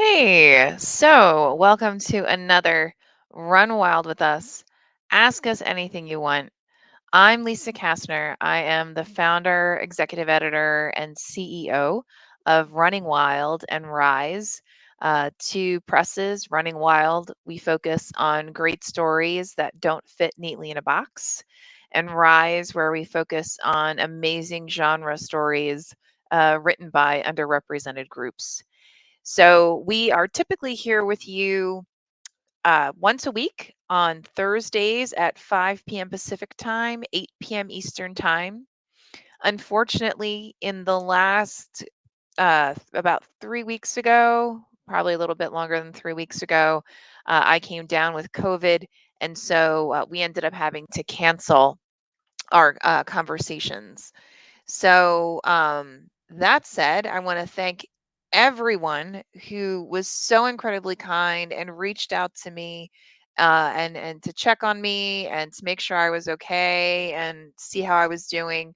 Hey, so welcome to another Run Wild with Us. Ask us anything you want. I'm Lisa Kastner. I am the founder, executive editor, and CEO of Running Wild and RIZE. Two presses, Running Wild, we focus on great stories that don't fit neatly in a box, and RIZE, where we focus on amazing genre stories written by underrepresented groups. So we are typically here with you once a week on Thursdays at 5 p.m. Pacific time, 8 p.m. Eastern time. Unfortunately, in the last about 3 weeks ago, probably a little bit longer than 3 weeks ago, I came down with COVID. And so we ended up having to cancel our conversations. So, that said, I want to thank everyone who was so incredibly kind and reached out to me and to check on me and to make sure I was okay and see how I was doing.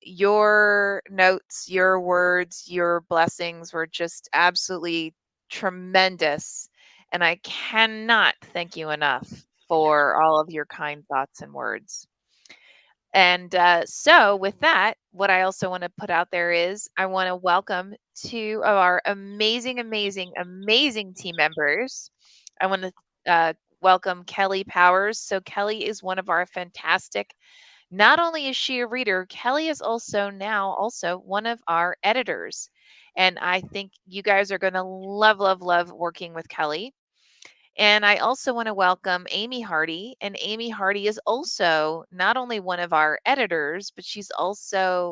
Your notes, your words, your blessings were just absolutely tremendous. And I cannot thank you enough for all of your kind thoughts and words. And so, with that, what I also want to put out there is I want to welcome two of our amazing, amazing, amazing team members. I want to welcome Kelly Powers. So, Kelly is one of our fantastic. Not only is she a reader, Kelly is also now also one of our editors. And I think you guys are going to love, love, love working with Kelly. And I also want to welcome Amy Hardy. And Amy Hardy is also not only one of our editors, but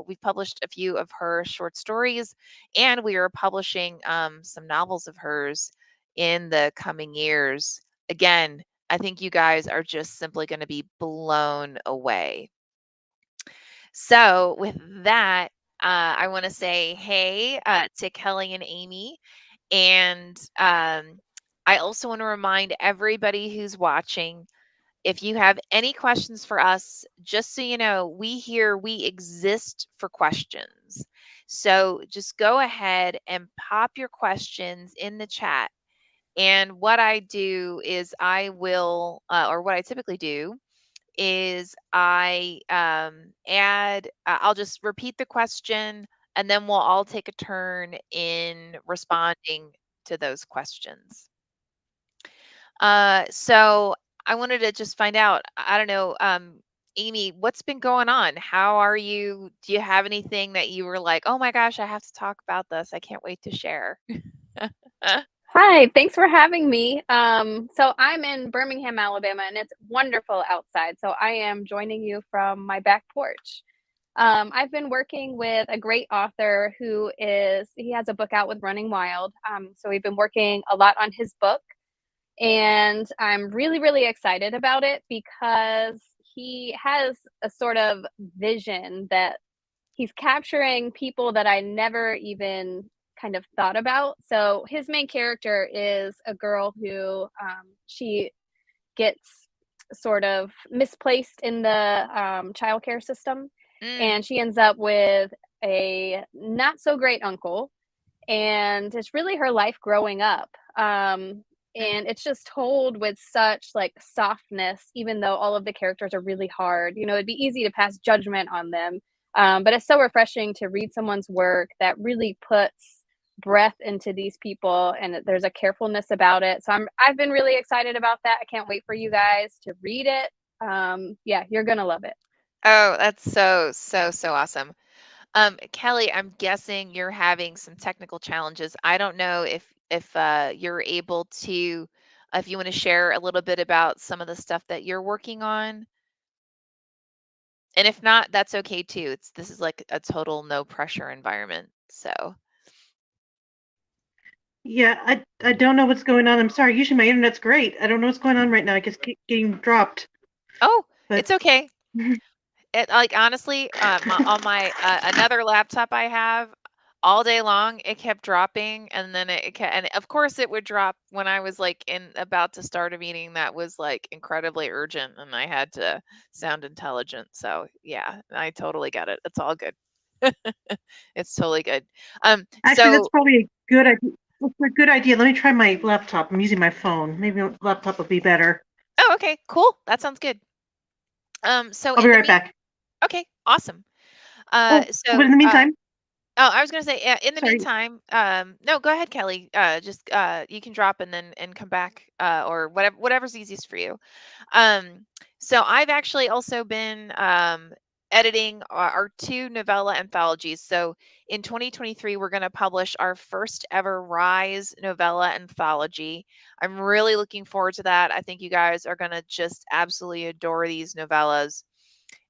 we've published a few of her short stories, and we are publishing some novels of hers in the coming years. Again, I think you guys are just simply going to be blown away. So, with that, I want to say hey to Kelly and Amy. And I also want to remind everybody who's watching, if you have any questions for us, just so you know, we exist for questions. So just go ahead and pop your questions in the chat. And what I do is or what I typically do is I'll just repeat the question, and then we'll all take a turn in responding to those questions. So I wanted to just find out, I don't know, Amy, what's been going on? How are you? Do you have anything that you were like, oh my gosh, I have to talk about this. I can't wait to share. Hi, thanks for having me. So I'm in Birmingham, Alabama, and it's wonderful outside. So I am joining you from my back porch. I've been working with a great author he has a book out with Running Wild. So we've been working a lot on his book, and I'm really, really excited about it because he has a sort of vision that he's capturing people that I never even kind of thought about. So his main character is a girl who she gets sort of misplaced in the childcare system, Mm, and she ends up with a not so great uncle, and it's really her life growing up. mm, And it's just told with such like softness, even though all of the characters are really hard. It'd be easy to pass judgment on them, but it's so refreshing to read someone's work that really puts breath into these people, and there's a carefulness about it. So I've been really excited about that. I can't wait for you guys to read it. Yeah, you're gonna love it. Oh, that's so, so, so awesome. Kelly, I'm guessing you're having some technical challenges. I don't know if you're able to, if you want to share a little bit about some of the stuff that you're working on. And if not, that's okay too. This is like a total no pressure environment. So, Yeah, I don't know what's going on. I'm sorry. Usually my internet's great. I don't know what's going on right now. I just keep getting dropped. oh, But it's okay. It like honestly, on my another laptop I have, all day long it kept dropping, and then and of course it would drop when I was like in about to start a meeting that was like incredibly urgent, and I had to sound intelligent. So yeah, I totally get it. It's all good. It's totally good. actually, that's So probably a good idea. That's a good idea. Let me try my laptop. I'm using my phone. Maybe my laptop will be better. Oh, okay, cool. That sounds good. So I'll be in the right back. okay, awesome. Oh, but in the meantime, Oh, I was gonna say, in the sorry. meantime, no, go ahead, Kelly. Just you can drop and then and come back, or whatever's easiest for you. Um, so I've actually also been editing our two novella anthologies. So in 2023, we're going to publish our first ever Rise novella anthology. I'm really looking forward to that. I think you guys are going to just absolutely adore these novellas.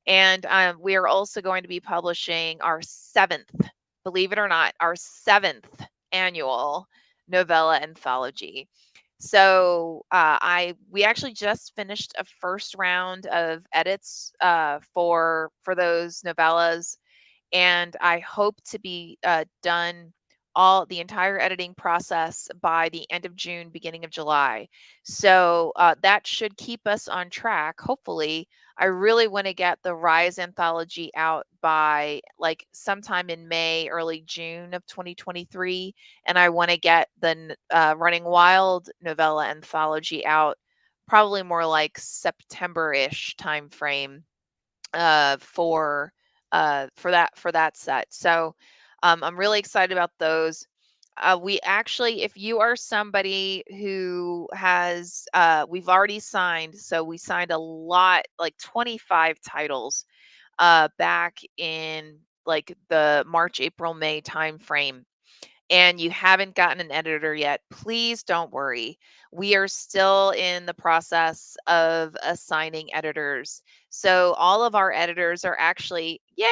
And we are also going to be publishing our seventh, believe it or not, our seventh annual novella anthology. So we actually just finished a first round of edits for those novellas, and I hope to be done all the entire editing process by the end of June, beginning of July. So that should keep us on track. Hopefully, I really want to get the Rise anthology out by like sometime in May, early June of 2023, and I want to get the Running Wild novella anthology out probably more like September-ish timeframe for that set. So I'm really excited about those. We actually, if you are somebody who has, we've already signed, so we signed a lot, like 25 titles back in like the March, April, May timeframe, and you haven't gotten an editor yet, please don't worry. We are still in the process of assigning editors. So all of our editors are actually, yay,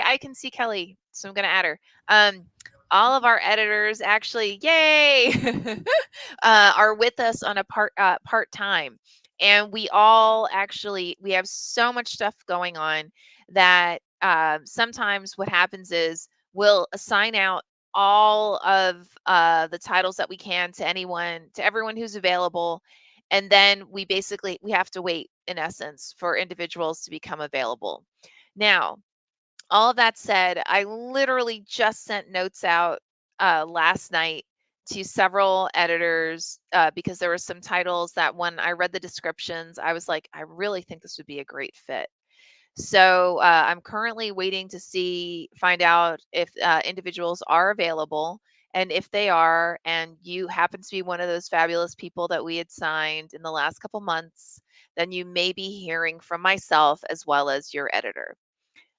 I can see Kelly, so I'm going to add her. All of our editors actually, yay, are with us on a part time, and we all actually we have so much stuff going on that sometimes what happens is we'll assign out all of the titles that we can to everyone who's available, and then we have to wait in essence for individuals to become available. Now, all of that said, I literally just sent notes out last night to several editors because there were some titles that when I read the descriptions, I was like, I really think this would be a great fit. So I'm currently waiting to find out if individuals are available. And if they are, and you happen to be one of those fabulous people that we had signed in the last couple months, then you may be hearing from myself as well as your editor.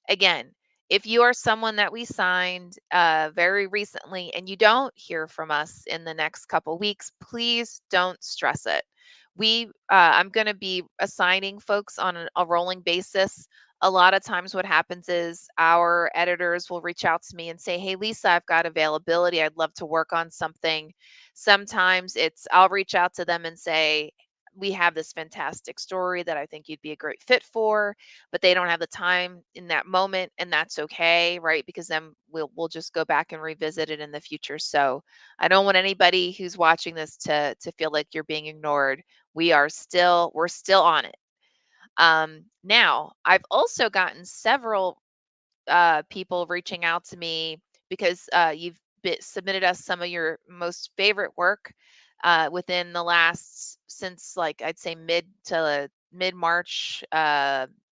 Again, if you are someone that we signed very recently and you don't hear from us in the next couple weeks, please don't stress it. I'm going to be assigning folks on a rolling basis. A lot of times, what happens is our editors will reach out to me and say, "Hey, Lisa, I've got availability. I'd love to work on something." Sometimes I'll reach out to them and say, "We have this fantastic story that I think you'd be a great fit for," but they don't have the time in that moment, and that's okay, right? Because then we'll just go back and revisit it in the future. So I don't want anybody who's watching this to feel like you're being ignored. We're still on it. Now I've also gotten several people reaching out to me because you've submitted us some of your most favorite work within the last, since like I'd say mid March,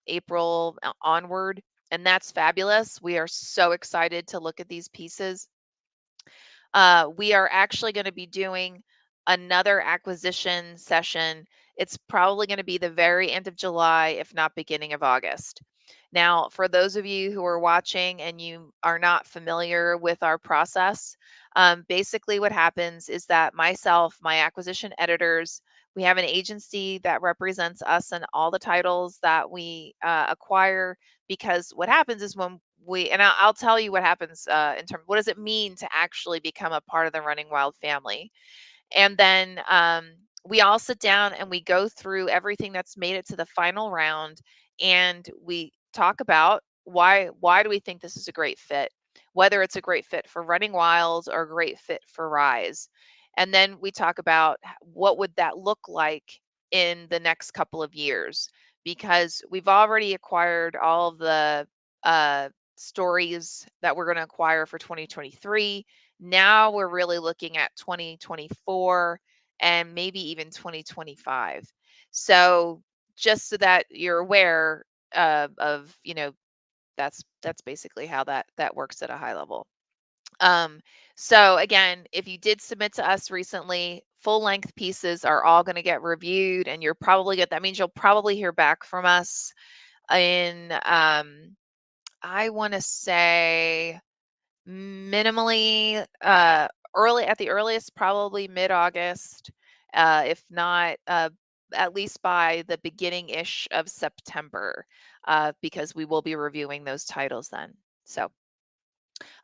April onward. And that's fabulous. We are so excited to look at these pieces. We are actually going to be doing another acquisition session. It's probably going to be the very end of July, if not beginning of August. Now, for those of you who are watching and you are not familiar with our process, basically what happens is that myself, my acquisition editors, we have an agency that represents us and all the titles that we acquire. Because what happens is when and I'll tell you what happens in terms, what does it mean to actually become a part of the Running Wild family? And then we all sit down and we go through everything that's made it to the final round, and we talk about why do we think this is a great fit, whether it's a great fit for Running Wild or a great fit for Rise. And then we talk about what would that look like in the next couple of years, because we've already acquired all of the stories that we're going to acquire for 2023. Now we're really looking at 2024 and maybe even 2025. So just so that you're aware of, that's basically how that works at a high level. Um, so again, if you did submit to us recently, full length pieces are all going to get reviewed, and you're probably that means you'll probably hear back from us in I want to say minimally early at the earliest, probably mid-August, if not at least by the beginning ish of September, because we will be reviewing those titles then. So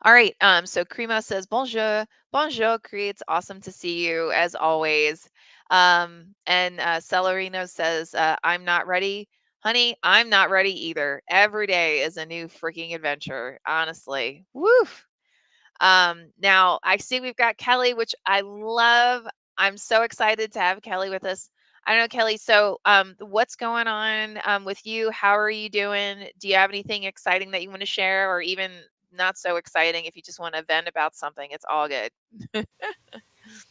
all right. So Cremo says, bonjour. Bonjour, Cree. Awesome to see you as always. And Celerino says, I'm not ready. Honey, I'm not ready either. Every day is a new freaking adventure, honestly. Woof. Now I see we've got Kelly, which I love. I'm so excited to have Kelly with us. I don't know, Kelly. So, what's going on with you? How are you doing? Do you have anything exciting that you want to share, or even not so exciting? If you just want to vent about something, it's all good.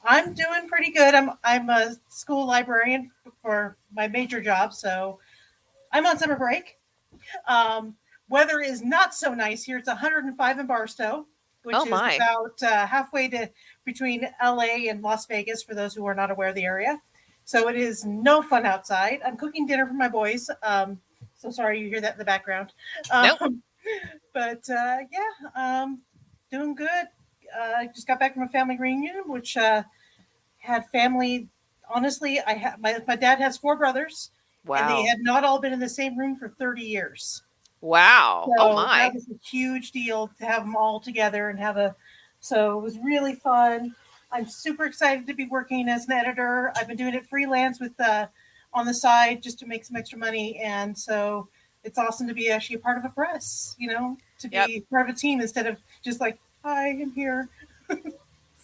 I'm doing pretty good. I'm a school librarian for my major job, so I'm on summer break. Um, Weather is not so nice here. It's 105 in Barstow, Oh which is my. about halfway to between LA and Las Vegas for those who are not aware of the area. So it is no fun outside. I'm cooking dinner for my boys. So sorry you hear that in the background. Nope. Um, but yeah, doing good. I just got back from a family reunion, which had family. Honestly, my dad has four brothers, and they Wow. had not all been in the same room for 30 years. Wow. Oh So that my. was a huge deal to have them all together and have a. So it was really fun. I'm super excited to be working as an editor. I've been doing it freelance with on the side just to make some extra money, and so it's awesome to be actually a part of a press. To Yep. be part of a team instead of just like, hi, I'm here.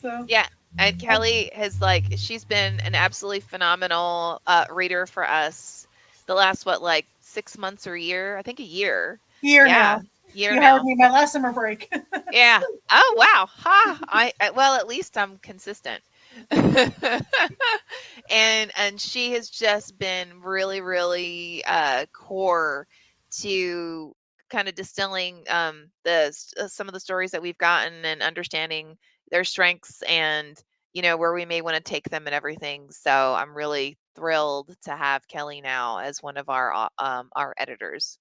So Yeah. And Kelly has she's been an absolutely phenomenal reader for us the last what, like 6 months or a year? I think a year. here Yeah, now, year you hired now. me my last summer break. Yeah. Oh wow. Ha. Well, at least I'm consistent. And she has just been really, really core to kind of distilling some of the stories that we've gotten and understanding their strengths and where we may want to take them and everything. So I'm really thrilled to have Kelly now as one of our editors.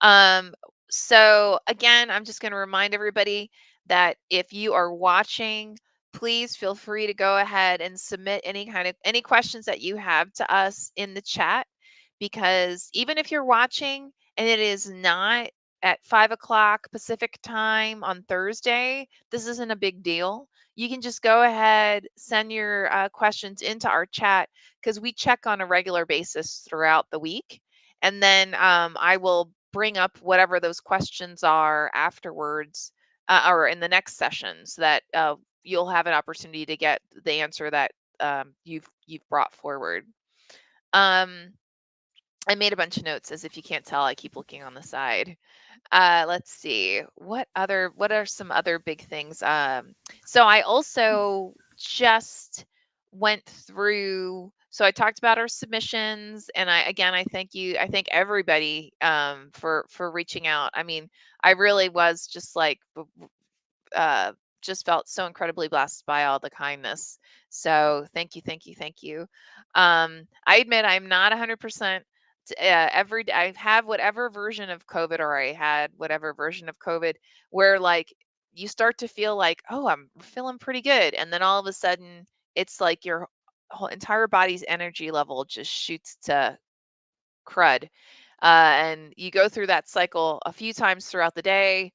Um, so again, I'm just going to remind everybody that if you are watching, please feel free to go ahead and submit any questions that you have to us in the chat, because even if you're watching and it is not at 5 o'clock Pacific time on Thursday, this isn't a big deal. You can just go ahead, send your questions into our chat, because we check on a regular basis throughout the week. And then I will bring up whatever those questions are afterwards, or in the next session, so that you'll have an opportunity to get the answer that you've brought forward. I made a bunch of notes, as if you can't tell, I keep looking on the side. Let's see. What are some other big things? So I also just went through, so I talked about our submissions, and I thank you. I thank everybody for reaching out. I mean, I really was just uh, just felt so incredibly blessed by all the kindness. So thank you, thank you, thank you. I admit I'm not 100%. Every day I have whatever version of COVID, or I had whatever version of COVID, where you start to feel like, oh, I'm feeling pretty good, and then all of a sudden it's like your whole entire body's energy level just shoots to crud, and you go through that cycle a few times throughout the day,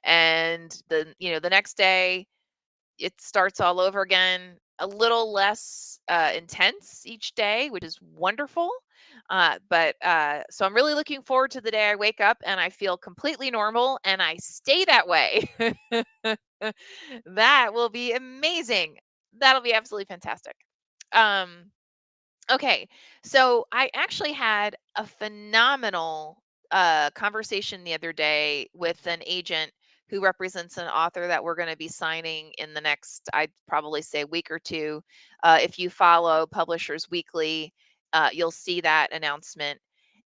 and the next day it starts all over again, a little less intense each day, which is wonderful. But so I'm really looking forward to the day I wake up and I feel completely normal and I stay that way. That will be amazing. That'll be absolutely fantastic. Um, Okay, so I actually had a phenomenal conversation the other day with an agent who represents an author that we're going to be signing in the next, I'd probably say, week or two. If you follow Publishers Weekly, you'll see that announcement.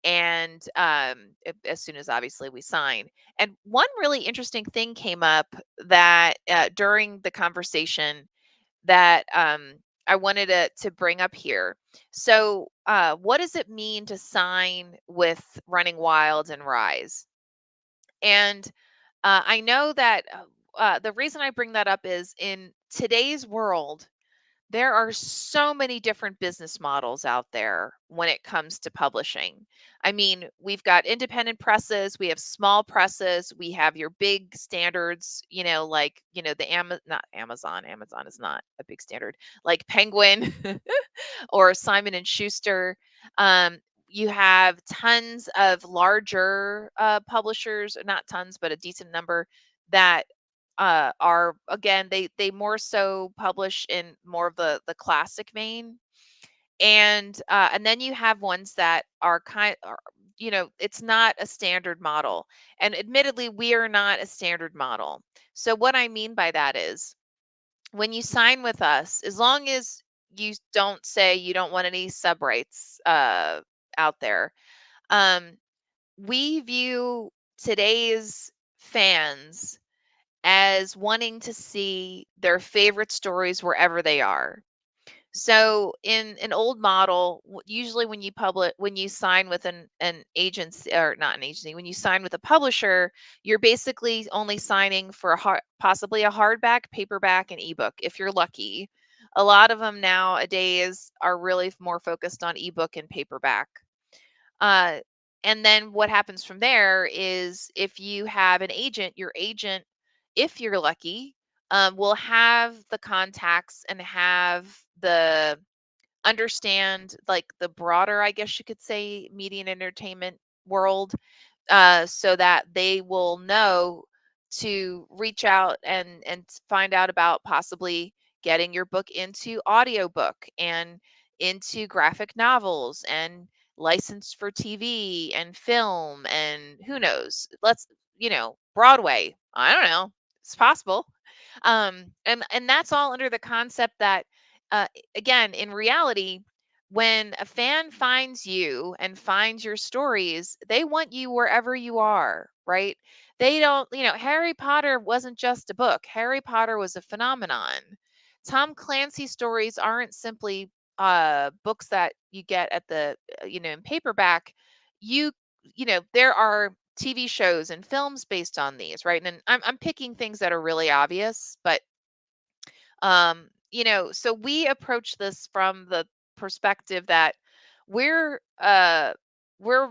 And as soon as obviously we sign. And one really interesting thing came up that during the conversation that I wanted to bring up here. So, what does it mean to sign with Running Wild and Rise? And I know that the reason I bring that up is in today's world, there are so many different business models out there when it comes to publishing. I mean, we've got independent presses, we have small presses, we have your big standards, like, the not Amazon. Amazon is not a big standard, like Penguin or Simon and Schuster. Um, you have tons of larger publishers, not tons, but a decent number that are, again, they more so publish in more of the classic vein. And then you have ones that are it's not a standard model, and admittedly we are not a standard model. So what I mean by that is, when you sign with us, as long as you don't say you don't want any sub rights out there, um, we view today's fans as wanting to see their favorite stories wherever they are. So in an old model, usually when you sign with an agency, or not an agency, when you sign with a publisher, you're basically only signing for possibly a hardback, paperback, and ebook if you're lucky. A lot of them nowadays are really more focused on ebook and paperback. Uh, and then what happens from there is, if you have an agent, your agent, if you're lucky, will have the contacts and have the understand, like, the broader, I guess you could say, media and entertainment world, so that they will know to reach out and find out about possibly getting your book into audiobook and into graphic novels and licensed for TV and film, and who knows, Broadway, I don't know, it's possible. And that's all under the concept that, uh, again, in reality, when a fan finds you and finds your stories, they want you wherever you are, right? They don't, Harry Potter wasn't just a book. Harry Potter was a phenomenon. Tom Clancy stories aren't simply books that you get at the, in paperback. You, there are TV shows and films based on these, right? And I'm picking things that are really obvious, but so we approach this from the perspective that we're uh we're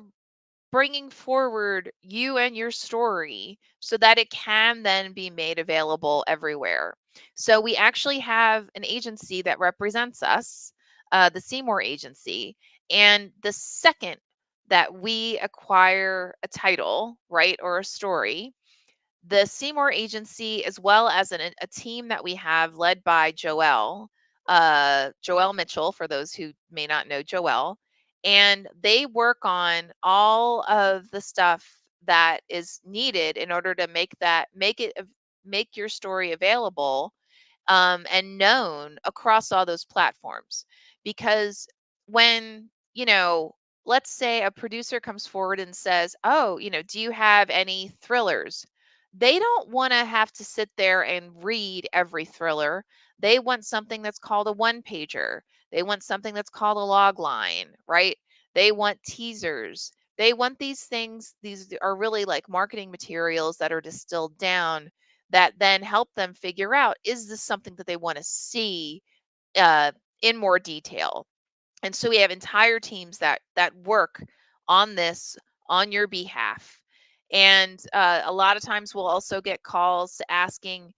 bringing forward you and your story so that it can then be made available everywhere. So we actually have an agency that represents us, the Seymour Agency. And the second that we acquire a title, right, or a story, the Seymour Agency, as well as a team that we have led by Joelle Mitchell, for those who may not know Joelle, and they work on all of the stuff that is needed in order to make your story available, and known across all those platforms. Because when, let's say a producer comes forward and says, "Oh, do you have any thrillers?" They don't want to have to sit there and read every thriller. They want something that's called a one pager. They want something that's called a log line, right? They want teasers. They want these things. These are really like marketing materials that are distilled down, that then help them figure out, is this something that they want to see uh, in more detail. And so we have entire teams that work on this on your behalf. And a lot of times we'll also get calls asking,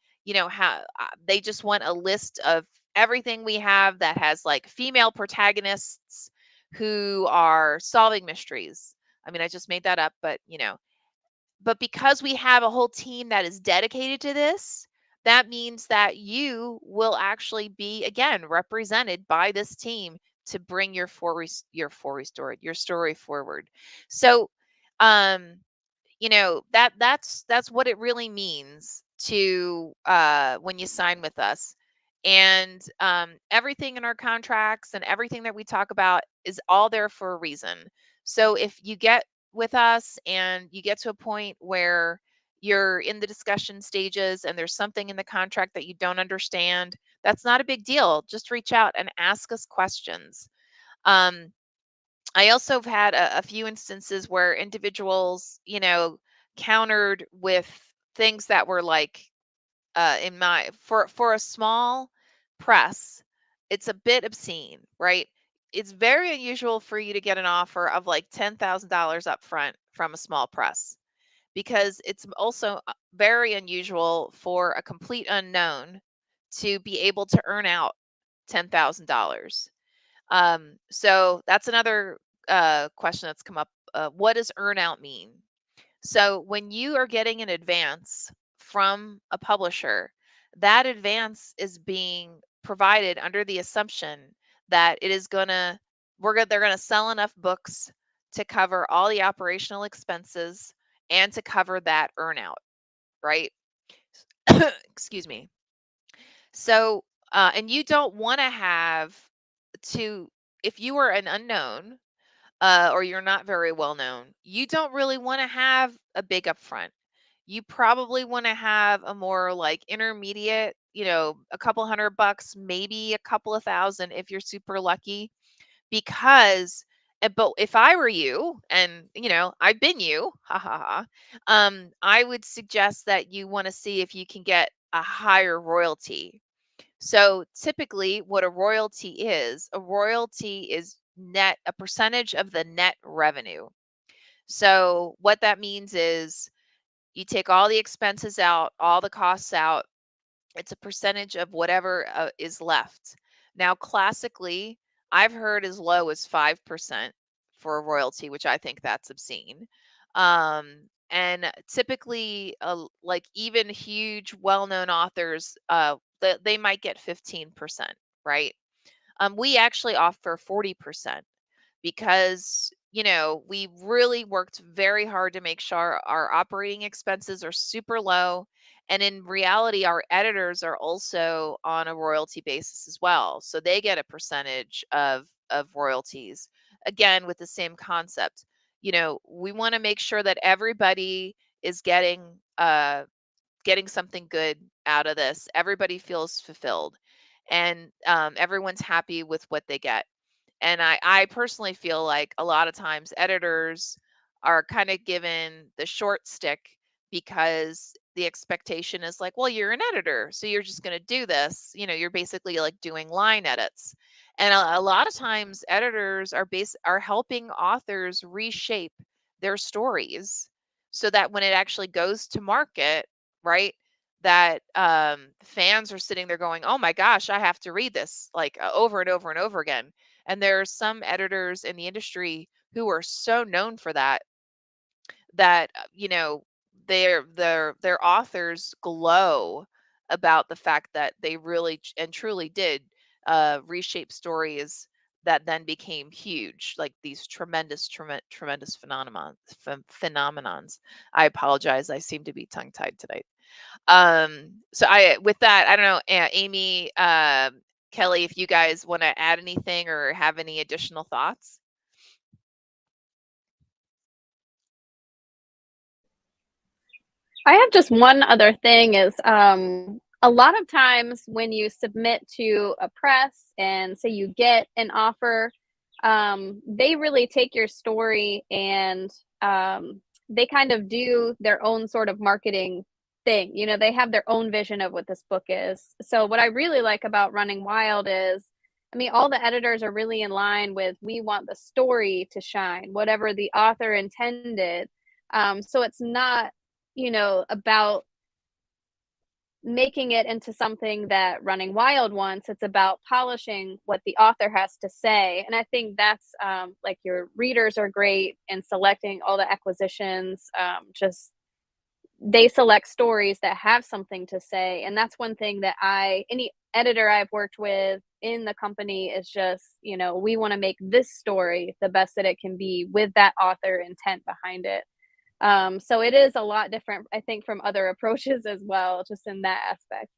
how they just want a list of everything we have that has like female protagonists who are solving mysteries. I mean, I just made that up, but because we have a whole team that is dedicated to this, that means that you will actually be, again, represented by this team to bring your story forward. So, um, that's what it really means to when you sign with us. And everything in our contracts and everything that we talk about is all there for a reason. So if you get with us and you get to a point where you're in the discussion stages and there's something in the contract that you don't understand, that's not a big deal. Just reach out and ask us questions. um, I also have had a few instances where individuals, countered with things that were like, in my for a small press, it's a bit obscene, right? It's very unusual for you to get an offer of like $10,000 up front from a small press, because it's also very unusual for a complete unknown to be able to earn out $10,000. So that's another question that's come up. What does earnout mean? So when you are getting an advance from a publisher, that advance is being provided under the assumption that it is gonna they're gonna sell enough books to cover all the operational expenses and to cover that earnout, right? Excuse me. So, and you don't want to have to, if you are an unknown, or you're not very well known, you don't really want to have a big upfront. You probably want to have a more like intermediate, a couple $100, maybe a couple of thousand if you're super lucky. Because, but if I were you, and I've been you, ha ha ha, I would suggest that you want to see if you can get a higher royalty. So typically, what a royalty is net, a percentage of the net revenue. So what that means is you take all the expenses out, all the costs out, it's a percentage of whatever is left. Now, classically, I've heard as low as 5% for a royalty, which I think that's obscene. And typically, like even huge, well-known authors, they might get 15%, right? We actually offer 40% because we really worked very hard to make sure our operating expenses are super low, and in reality our editors are also on a royalty basis as well, so they get a percentage of royalties, again with the same concept. We want to make sure that everybody is getting something good out of this. Everybody feels fulfilled, and everyone's happy with what they get. And I personally feel like a lot of times editors are kind of given the short stick because the expectation is like, well, you're an editor, so you're just going to do this. You're basically like doing line edits. And a lot of times editors are helping authors reshape their stories so that when it actually goes to market, right? That fans are sitting there going, "Oh my gosh, I have to read this like over and over and over again." And there are some editors in the industry who are so known for that, that their authors glow about the fact that they really and truly did reshape stories that then became huge, like these tremendous phenomenons. I apologize, I seem to be tongue tied tonight. So with that, I don't know, Amy, Kelly, if you guys want to add anything or have any additional thoughts. I have just one other thing is a lot of times when you submit to a press and say you get an offer, they really take your story and they kind of do their own sort of marketing thing. They have their own vision of what this book is. So what I really like about Running Wild is, I mean, all the editors are really in line with, we want the story to shine, whatever the author intended. So it's not, about making it into something that Running Wild wants. It's about polishing what the author has to say. And I think that's like, your readers are great in selecting all the acquisitions. Just they select stories that have something to say. And that's one thing that any editor I've worked with in the company is just, we want to make this story the best that it can be with that author intent behind it. So it is a lot different, I think, from other approaches as well, just in that aspect.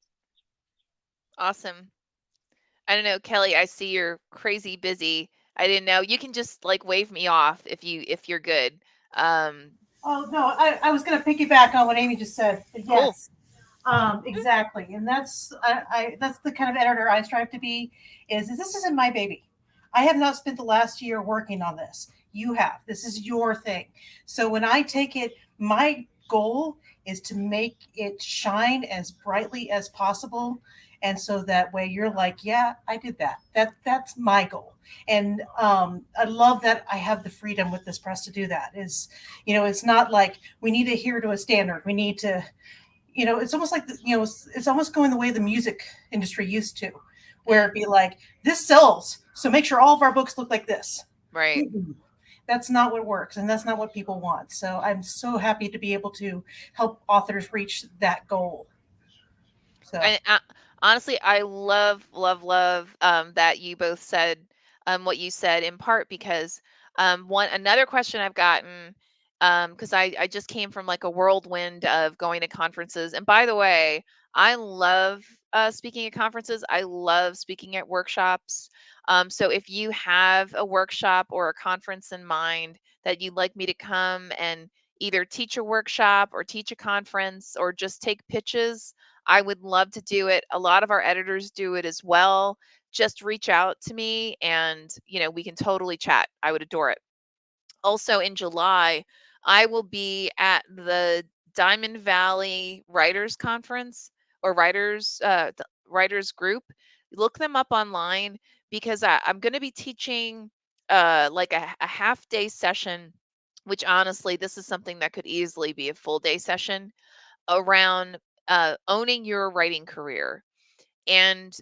Awesome. I don't know, Kelly, I see you're crazy busy. I didn't know. You can just like wave me off if you're good. Um, Oh no, I was going to piggyback on what Amy just said. But cool. yes, exactly, and that's the kind of editor I strive to be. Is this isn't my baby? I have not spent the last year working on this. You have. This is your thing. So when I take it, my goal is to make it shine as brightly as possible, and so that way you're like, yeah, I did that. That's my goal, and I love that I have the freedom with this press to do that. Is it's not like we need to adhere to a standard. We need to it's almost like it's almost going the way the music industry used to, where it'd be like this sells, so make sure all of our books look like this. Right. That's not what works, and that's not what people want. So I'm so happy to be able to help authors reach that goal. So And honestly, I love, love, love that you both said what you said in part because one another question I've gotten because I just came from like a whirlwind of going to conferences. And by the way, I love speaking at conferences. I love speaking at workshops. So if you have a workshop or a conference in mind that you'd like me to come and either teach a workshop or teach a conference or just take pitches, I would love to do it. A lot of our editors do it as well. Just reach out to me and, we can totally chat. I would adore it. Also in July, I will be at the Diamond Valley Writers Conference or Writers Group. Look them up online because I'm going to be teaching like a half day session, which honestly, this is something that could easily be a full day session around owning your writing career. And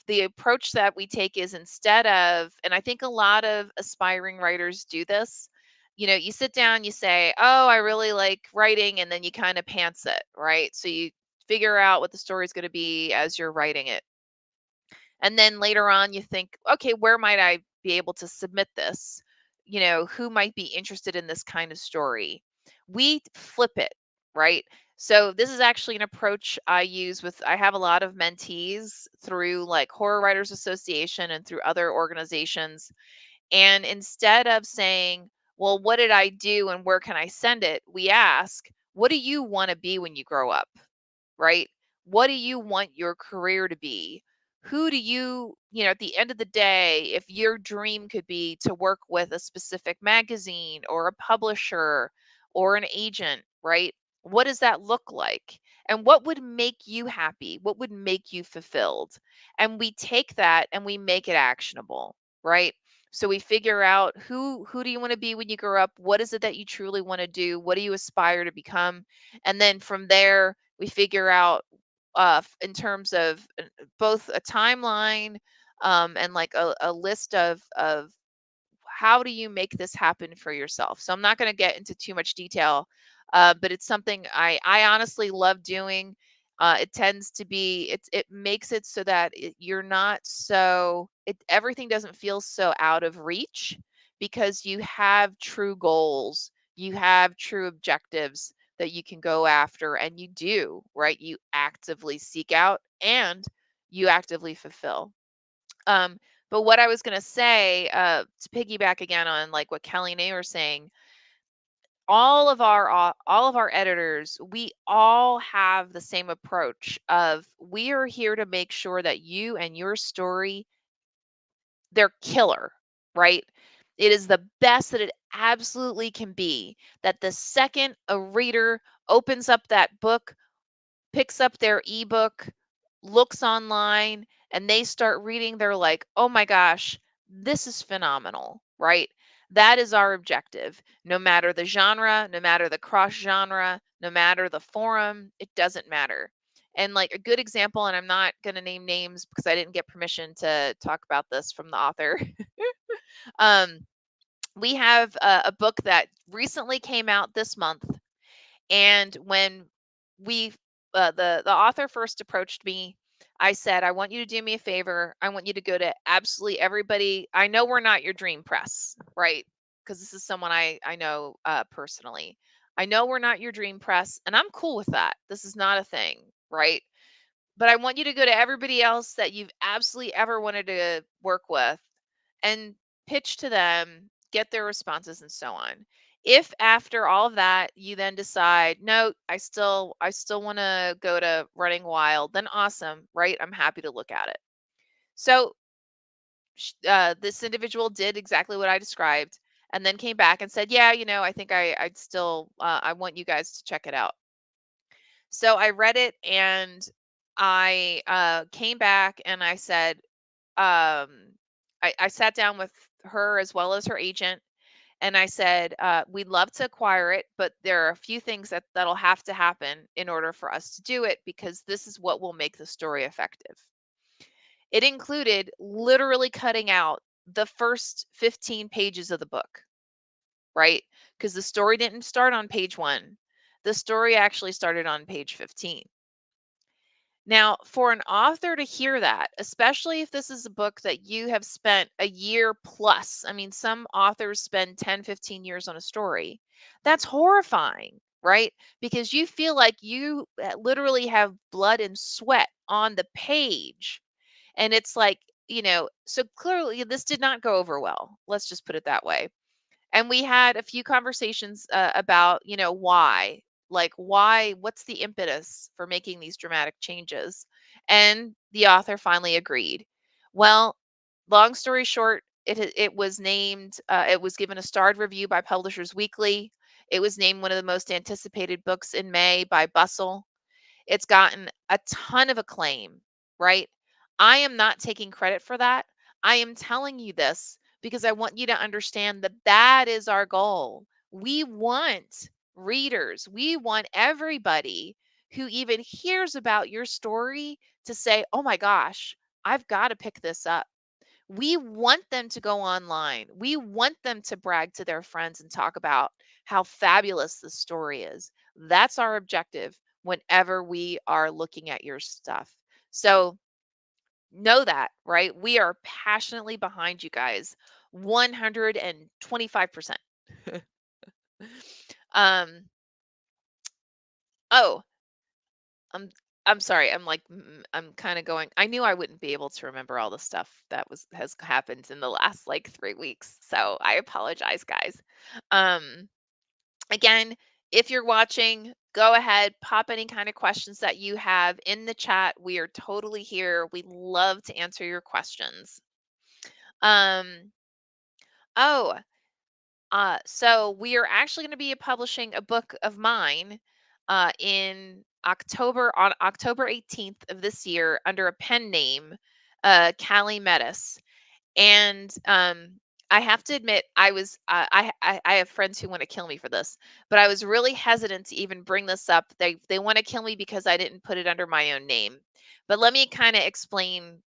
the approach that we take is instead of, and I think a lot of aspiring writers do this, you sit down, you say, oh, I really like writing, and then you kind of pants it, right? So you figure out what the story is going to be as you're writing it. And then later on, you think, okay, where might I be able to submit this? Who might be interested in this kind of story? We flip it, right? So this is actually an approach I use I have a lot of mentees through like Horror Writers Association and through other organizations. And instead of saying, well, what did I do and where can I send it? We ask, what do you want to be when you grow up? Right? What do you want your career to be? Who do at the end of the day, if your dream could be to work with a specific magazine or a publisher or an agent, right? What does that look like? And what would make you happy? What would make you fulfilled? And we take that and we make it actionable, right? So we figure out who do you want to be when you grow up? What is it that you truly want to do? What do you aspire to become? And then from there, we figure out in terms of both a timeline and like a list of how do you make this happen for yourself. So I'm not going to get into too much detail, but it's something I honestly love doing. It tends to be it makes it so that you're not so everything doesn't feel so out of reach because you have true goals, you have true objectives that you can go after, and you do, right? You actively seek out and you actively fulfill. Um, but what I was going to say, to piggyback again on like what Kelly and I were saying, all of our editors, we all have the same approach of we are here to make sure that you and your story, they're killer, right? It is the best that it absolutely can be. That the second a reader opens up that book, picks up their ebook, looks online, and they start reading, they're like, oh my gosh, this is phenomenal, right? That is our objective. No matter the genre, no matter the cross genre, no matter the forum, it doesn't matter. And like a good example, and I'm not going to name names because I didn't get permission to talk about this from the author. um, we have a book that recently came out this month, and when we the author first approached me, I said, I want you to do me a favor. I want you to go to absolutely everybody. I know we're not your dream press, right? Because this is someone I know personally. I know we're not your dream press, and I'm cool with that. This is not a thing, right? But I want you to go to everybody else that you've absolutely ever wanted to work with and pitch to them, get their responses and so on. If after all of that you then decide, no, I still want to go to Running Wild, then awesome, right? I'm happy to look at it. So this individual did exactly what I described and then came back and said, yeah, I think I'd still, I want you guys to check it out. So I read it and I came back and I said, I sat down with her as well as her agent and I said, we'd love to acquire it, but there are a few things that'll have to happen in order for us to do it because this is what will make the story effective. It included literally cutting out the first 15 pages of the book, right? Because the story didn't start on page 1. The story actually started on page 15. Now, for an author to hear that, especially if this is a book that you have spent a year plus, I mean, some authors spend 10, 15 years on a story. That's horrifying, right? Because you feel like you literally have blood and sweat on the page. And it's like, so clearly this did not go over well. Let's just put it that way. And we had a few conversations about, why, like, why, what's the impetus for making these dramatic changes? And the author finally agreed. Well, long story short, it was named, it was given a starred review by Publishers Weekly. It was named one of the most anticipated books in May by Bustle. It's gotten a ton of acclaim, right? I am not taking credit for that. I am telling you this because I want you to understand that that is our goal. We want readers, we want everybody who even hears about your story to say, oh my gosh, I've got to pick this up. We want them to go online. We want them to brag to their friends and talk about how fabulous the story is. That's our objective whenever we are looking at your stuff. So know that, right? We are passionately behind you guys, 125%. um, oh, I'm I'm sorry. I'm kind of going. I knew I wouldn't be able to remember all the stuff that has happened in the last like 3 weeks. So I apologize, guys. Um Again, if you're watching, go ahead, pop any kind of questions that you have in the chat. We are totally here. We love to answer your questions. Um oh, so we are actually going to be publishing a book of mine in October, on October 18th of this year under a pen name, Callie Metis. And I have to admit, I have friends who want to kill me for this, but I was really hesitant to even bring this up. They want to kill me because I didn't put it under my own name. But let me kind of explain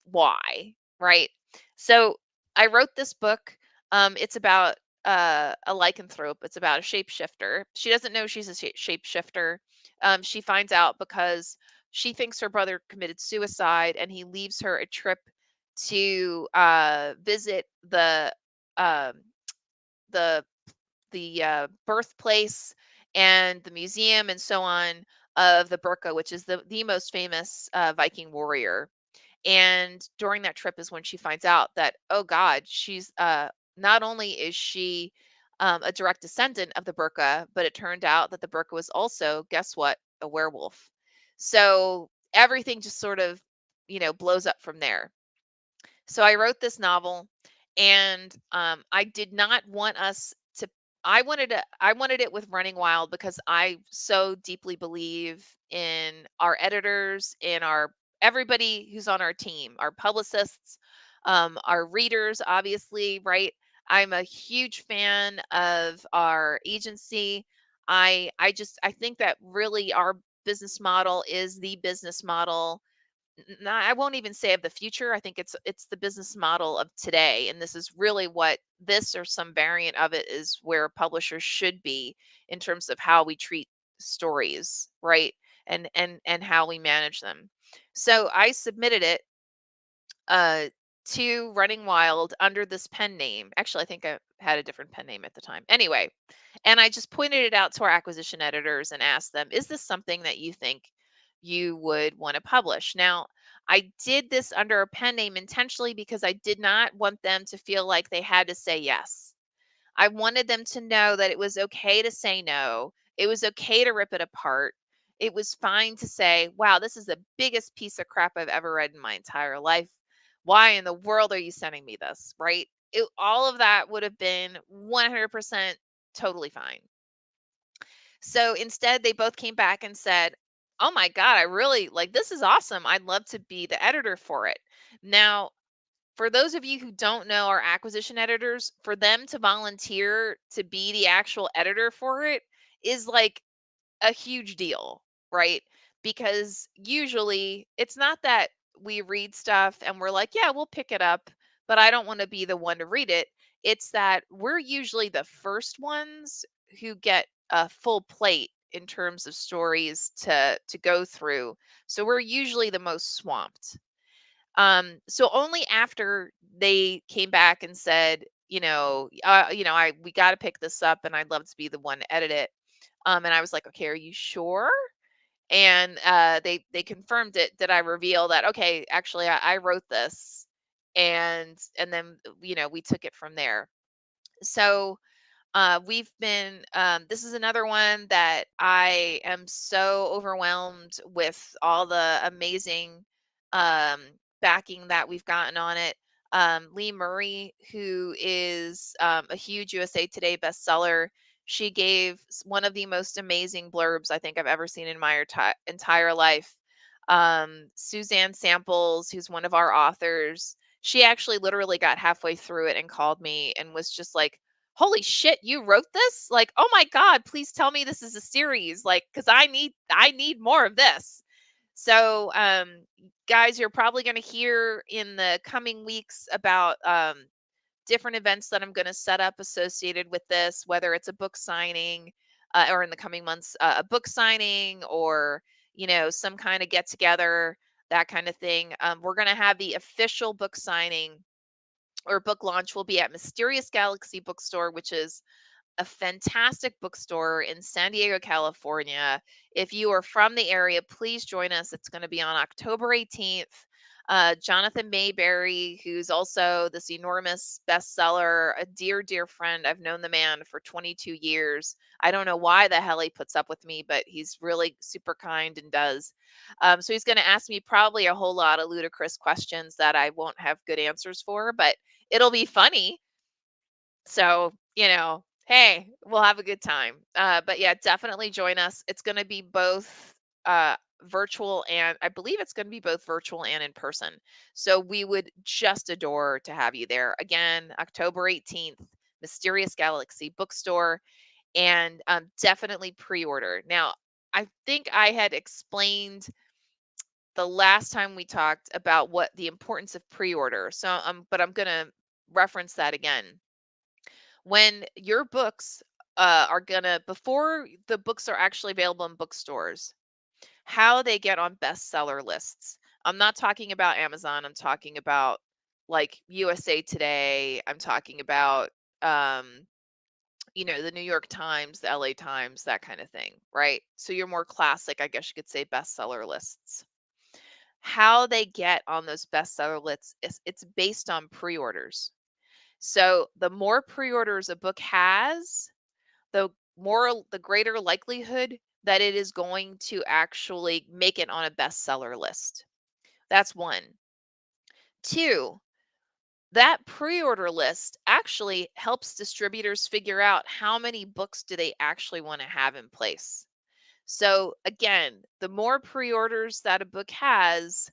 why, right? So I wrote this book. It's about a lycanthrope. It's about a shapeshifter. She doesn't know she's a shapeshifter. She finds out because she thinks her brother committed suicide, and he leaves her a trip to visit um, the birthplace and the museum and so on of the Burka, which is the most famous Viking warrior. And during that trip is when she finds out that, oh God, she's not only is she a direct descendant of the Burka, but it turned out that the Burka was also, guess what, a werewolf. So everything just sort of, blows up from there. So I wrote this novel, and I did not want us to. I wanted it with Running Wild because I so deeply believe in our editors, in our everybody who's on our team, our publicists, our readers, obviously, right? I'm a huge fan of our agency. I think that really our business model is the business model. I won't even say of the future. I think it's the business model of today, and this is really what this or some variant of it is where publishers should be in terms of how we treat stories, right? And how we manage them. So I submitted it uh to Running Wild under this pen name. Actually, I think I had a different pen name at the time. Anyway, and I just pointed it out to our acquisition editors and asked them, is this something that you think you would want to publish? Now, I did this under a pen name intentionally because I did not want them to feel like they had to say yes. I wanted them to know that it was okay to say no. It was okay to rip it apart. It was fine to say, wow, this is the biggest piece of crap I've ever read in my entire life. Why in the world are you sending me this? Right? All of that would have been 100% totally fine. So instead, they both came back and said, oh my God, I really like this is awesome. I'd love to be the editor for it. Now, for those of you who don't know our acquisition editors, for them to volunteer to be the actual editor for it is like a huge deal, right? Because usually it's not that we read stuff and we're like, yeah, we'll pick it up, but I don't want to be the one to read it. It's that we're usually the first ones who get a full plate in terms of stories to go through. So we're usually the most swamped. So only after they came back and said, I we got to pick this up, and I'd love to be the one to edit it. And I was like, okay, are you sure? And they confirmed it. Did I reveal that? Okay, actually, I wrote this, and then we took it from there. So we've been, this is another one that I am so overwhelmed with all the amazing um, backing that we've gotten on it. Lee Murray, who is a huge USA Today bestseller, she gave one of the most amazing blurbs I think I've ever seen in my entire life. Suzanne Samples, who's one of our authors, she actually literally got halfway through it and called me and was just like, holy shit, you wrote this? Like, oh my God, please tell me this is a series. Like, because I need more of this. So guys, you're probably going to hear in the coming weeks about different events that I'm going to set up associated with this, whether it's a book signing or in the coming months, a book signing or, some kind of get together, that kind of thing. We're going to have the official book signing or book launch will be at Mysterious Galaxy Bookstore, which is a fantastic bookstore in San Diego, California. If you are from the area, please join us. It's going to be on October 18th. Jonathan Mayberry, who's also this enormous bestseller, a dear, dear friend. I've known the man for 22 years. I don't know why the hell he puts up with me, but he's really super kind and does. So he's going to ask me probably a whole lot of ludicrous questions that I won't have good answers for, but it'll be funny. So, hey, we'll have a good time. But yeah, definitely join us. It's going to be both virtual and I believe it's going to be both virtual and in person. So we would just adore to have you there. Again, October 18th, Mysterious Galaxy Bookstore, and definitely pre order. Now, I think I had explained the last time we talked about what the importance of pre order. So, but I'm going to reference that again when your books are gonna before the books are actually available in bookstores, how they get on bestseller lists. I'm not talking about Amazon. I'm talking about like USA Today. I'm talking about um, the New York Times, the LA Times, that kind of thing, right? So you're more classic, I guess you could say, bestseller lists. How they get on those bestseller lists is it's based on pre-orders. So the more pre-orders a book has, the greater likelihood that it is going to actually make it on a bestseller list. That's one. Two, that pre-order list actually helps distributors figure out how many books do they actually want to have in place. So again, the more pre-orders that a book has,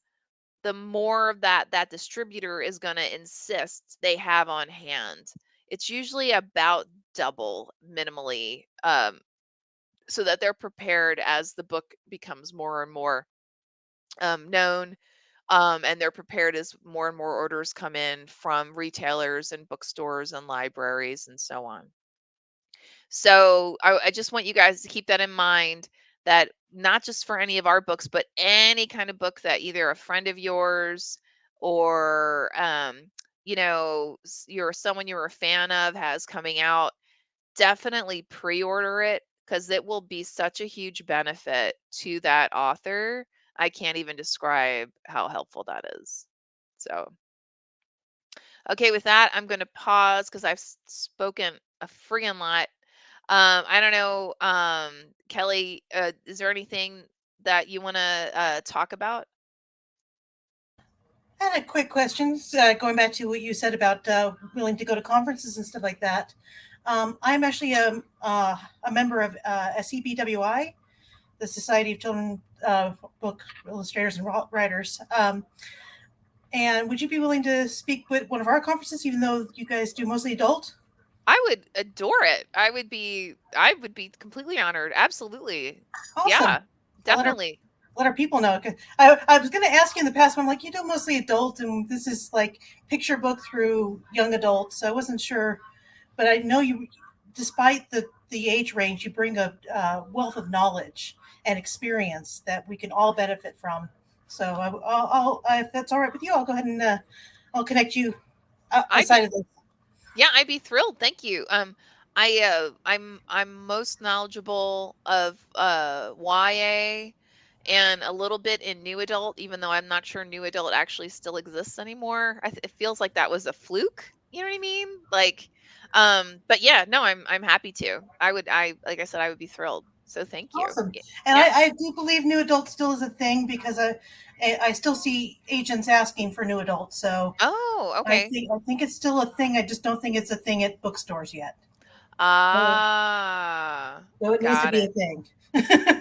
the more of that distributor is going to insist they have on hand. It's usually about double minimally, so that they're prepared as the book becomes more and more known, and they're prepared as more and more orders come in from retailers and bookstores and libraries and so on. So I just want you guys to keep that in mind, that not just for any of our books, but any kind of book that either a friend of yours or you're someone you're a fan of has coming out, definitely pre-order it because it will be such a huge benefit to that author. I can't even describe how helpful that is. So, okay, with that, I'm going to pause because I've spoken a friggin' lot. I don't know, Kelly, is there anything that you want to talk about? I had a quick question, going back to what you said about willing to go to conferences and stuff like that. I'm actually a member of SEBWI, the Society of Children Book Illustrators and Writers. And would you be willing to speak with one of our conferences, even though you guys do mostly adult? I would adore it. I would be completely honored. Absolutely. Awesome. Yeah, I'll definitely. let our people know. 'Cause I was going to ask you in the past, but I'm like, you do mostly adult, and this is like picture book through young adults. So I wasn't sure, but I know you, despite the age range, you bring a wealth of knowledge and experience that we can all benefit from. So if that's all right with you, I'll go ahead and I'll connect you I'd outside be of this. Yeah, I'd be thrilled. Thank you. I'm most knowledgeable of YA and a little bit in new adult, even though I'm not sure new adult actually still exists anymore. It feels like that was a fluke. You know what I mean? Like, but yeah, no, I'm happy to. I like I said, I would be thrilled. So thank you. Awesome. And Yeah. I do believe new adult still is a thing because I still see agents asking for new adults. So Oh, okay. I think it's still a thing. I just don't think it's a thing at bookstores yet. So, Ah, so it needs to got be a it. thing.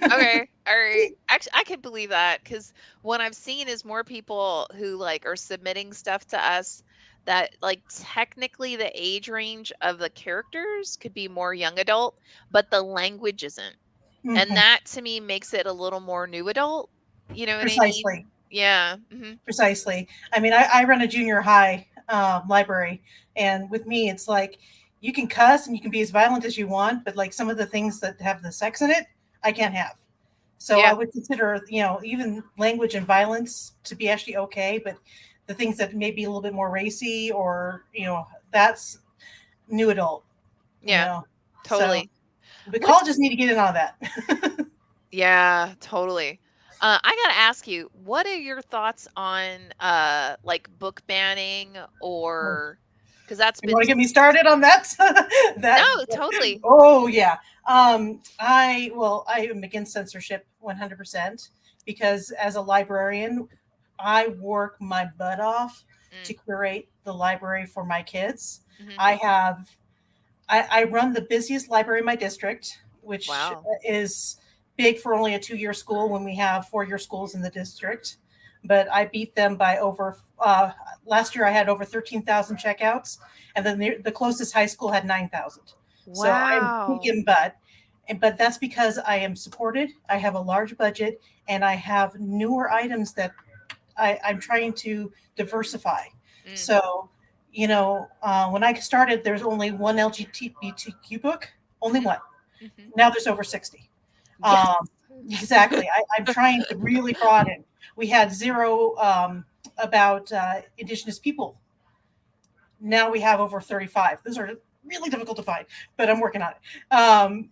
Okay, all right. Actually, I can believe that because what I've seen is more people who like are submitting stuff to us that like technically the age range of the characters could be more young adult, but the language isn't. And Hmm. that to me makes it a little more new adult. You know what I mean? Precisely. Yeah. Precisely. I mean, I run a junior high library, and with me, it's like you can cuss and you can be as violent as you want, but like some of the things that have the sex in it, I can't have. So I Yeah. would consider, even language and violence to be actually okay, but the things that may be a little bit more racy or, that's new adult, you Yeah. know. So Totally. the What's colleges need to get in on that. Yeah, totally. I gotta ask you, what are your thoughts on like book banning or because that's You want been to get me started on that? no, that totally. Oh yeah. I am against censorship 100% because as a librarian, I work my butt off to Mm, curate the library for my kids. hmm. I have I run the busiest library in my district, which Wow. is big for only a 2-year school when we have 4-year schools in the district. But I beat them by over. Last year, I had over 13,000 checkouts, and then the closest high school had 9,000. So I'm Wow. kicking butt, but that's because I am supported. I have a large budget, and I have newer items that I'm trying to diversify. Mm, So, when I started, there's only one LGBTQ book, only hmm. one. Hmm. Now there's over 60. Yes. Exactly. I'm trying to really broaden. We had zero about Indigenous people. Now we have over 35. Those are really difficult to find, but I'm working on it.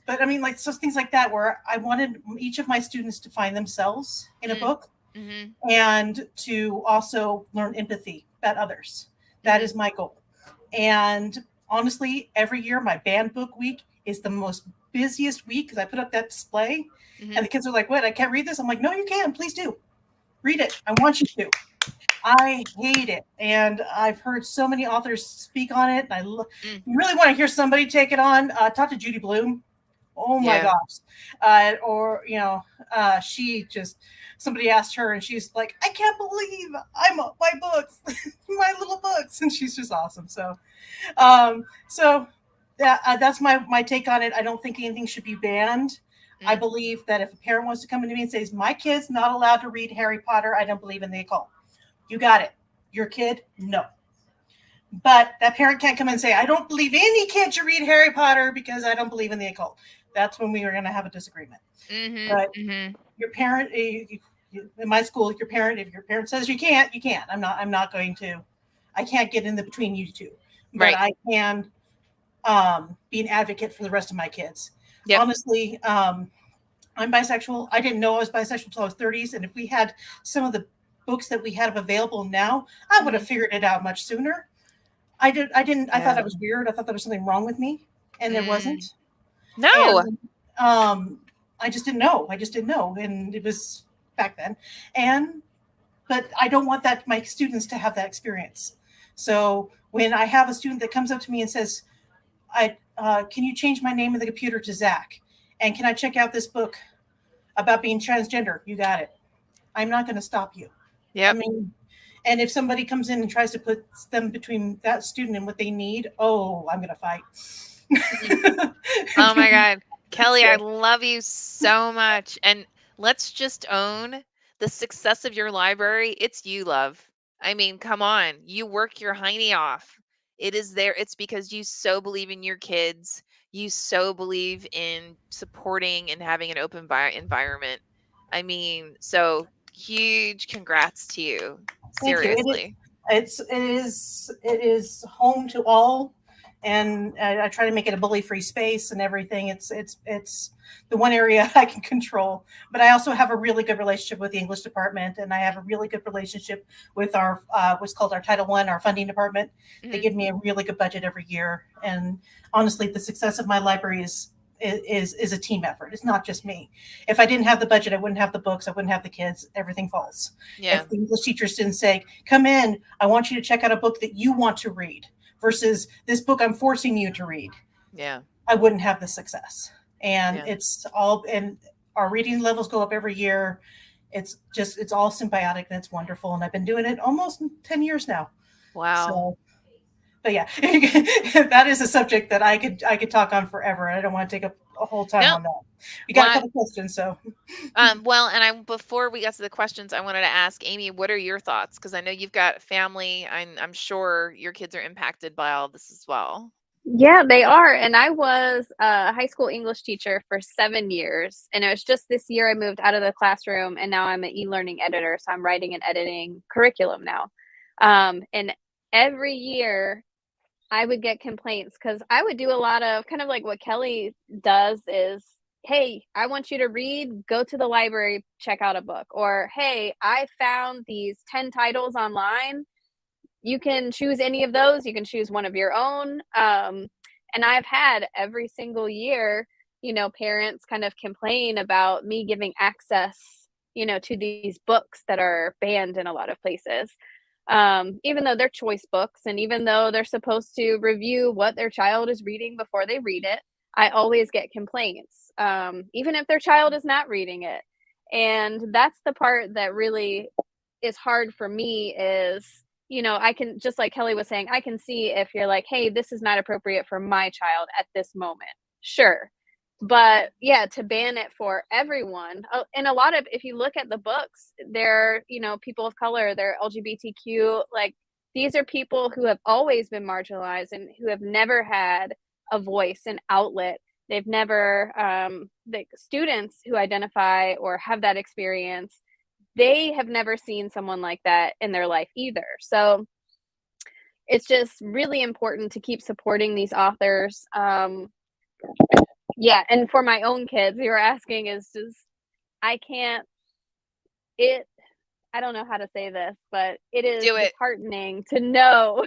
But I mean, like, so things like that, where I wanted each of my students to find themselves in a Mm, book hmm. and to also learn empathy about others. That Hmm. is my goal. And honestly, every year my band book week is the most busiest week because I put up that display Hmm. and the kids are like, "What? I can't read this." I'm like, "No, you can. Please do. Read it. I want you to." I hate it. And I've heard so many authors speak on it. Mm, You really want to hear somebody take it on, talk to Judy Bloom. Oh my yeah. gosh. Or, she just, somebody asked her and she's like, I can't believe my books, my little books. And she's just awesome. So that's my take on it. I don't think anything should be banned. I Mm, believe that if a parent wants to come to me and says, my kid's not allowed to read Harry Potter, I don't believe in the occult. You got it. Your kid, no. But that parent can't come and say, I don't believe any kid should read Harry Potter because I don't believe in the occult. That's when we are going to have a disagreement. hmm. But Hmm. your parent, in my school, if your parent says you can't, you can't. I'm not going to. I can't get in the between you two, but Right. I can be an advocate for the rest of my kids. Yep. Honestly, I'm bisexual. I didn't know I was bisexual until I was 30s, and if we had some of the books that we have available now, I would have figured it out much sooner. I didn't. I thought Yeah. I was weird. I thought there was something wrong with me, and there Mm. wasn't. No. And I just didn't know. I just didn't know, and it was back then. And but I don't want that my students to have that experience. So when I have a student that comes up to me and says, "I can you change my name in the computer to Zach? And can I check out this book about being transgender?" You got it. I'm not going to stop you. I Yep. mean, and if somebody comes in and tries to put them between that student and what they need, oh, I'm going to fight. Oh my God. Kelly, I So, love you so much. And let's just own the success of your library. It's you, love. I mean, come on. You work your hiney off. It is there. It's because you so believe in your kids. You so believe in supporting and having an open environment. I mean, so huge congrats to you. thank you. Seriously. It is home to all, and I try to make it a bully free space and everything. It's the one area I can control, but I also have a really good relationship with the English department, and I have a really good relationship with our what's called our Title I, our funding department. They Mhm. give me a really good budget every year, and honestly, the success of my library is a team effort. It's not just me. If I didn't have the budget, I wouldn't have the books, I wouldn't have the kids. Everything falls. Yeah. If the English teachers didn't say, "Come in, I want you to check out a book that you want to read," versus "this book I'm forcing you to read," Yeah. I wouldn't have the success. And Yeah. it's all, and our reading levels go up every year. It's all symbiotic and it's wonderful. And I've been doing it almost 10 years now. Wow. So, but yeah, that is a subject that I could talk on forever. I don't want to take up a whole time No. on that. We got a What? couple questions, so Well, and I before we got to the questions, I wanted to ask Amy, what are your thoughts? Because I know you've got family. I'm sure your kids are impacted by all this as well. Yeah, they are. And I was a high school English teacher for 7 years. And it was just this year I moved out of the classroom and now I'm an e-learning editor. So I'm writing and editing curriculum now. And every year I would get complaints because I would do a lot of kind of like what Kelly does is, hey, I want you to read, go to the library, check out a book. Or, hey, I found these 10 titles online, you can choose any of those. You can choose one of your own. And I've had every single year, parents kind of complain about me giving access, to these books that are banned in a lot of places. Even though they're choice books and even though they're supposed to review what their child is reading before they read it, I always get complaints, even if their child is not reading it. And that's the part that really is hard for me is I can, just like Kelly was saying, I can see if you're like, hey, this is not appropriate for my child at this moment. Sure. But yeah, to ban it for everyone. Oh, and a lot of, if you look at the books, they're, people of color, they're LGBTQ, like these are people who have always been marginalized and who have never had a voice, an outlet. They've never, the students who identify or have that experience, they have never seen someone like that in their life either. So it's just really important to keep supporting these authors. Yeah, and for my own kids, you were asking is just, I can't, it, I don't know how to say this, but it is Do it. disheartening to know,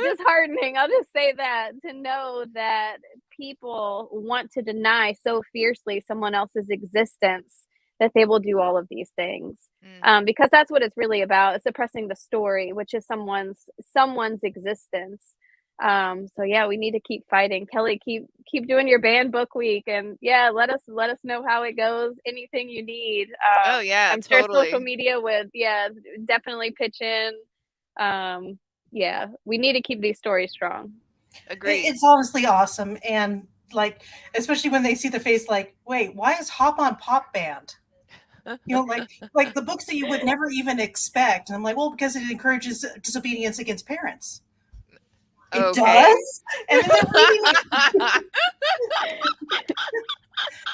disheartening, I'll just say that, to know that people want to deny so fiercely someone else's existence that they will do all of these things. Mm. Because that's what it's really about. It's suppressing the story, which is someone's existence. So yeah, we need to keep fighting. Kelly, keep doing your band book week, and yeah, let us know how it goes. Anything you need. Oh yeah, I'm sure social totally. media would, yeah, definitely pitch in. Yeah, we need to keep these stories strong. Agreed. it's honestly awesome. And like, especially when they see the face, like, wait, why is Hop on Pop banned? Like the books that you would never even expect. And I'm like, well, because it encourages disobedience against parents. It Okay. does. And then they're reading it.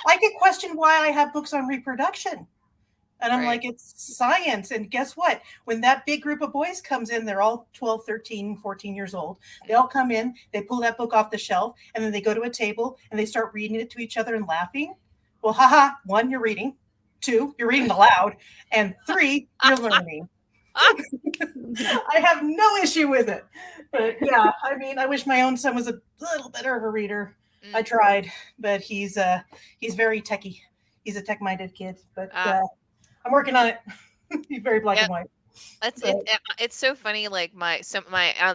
I get questioned why I have books on reproduction. And I'm Right. like, it's science. And guess what? When that big group of boys comes in, they're all 12, 13, 14 years old. They Mm. all come in, they pull that book off the shelf, and then they go to a table and they start reading it to each other and laughing. Well, haha, one, you're reading. Two, you're reading aloud. And three, you're learning. I have no issue with it. But yeah, I mean, I wish my own son was a little better of a reader. I Mm. tried, but he's very techy. He's a tech-minded kid, but Ah, I'm working on it. He's very black yeah. and white. It's But it's so funny. Like my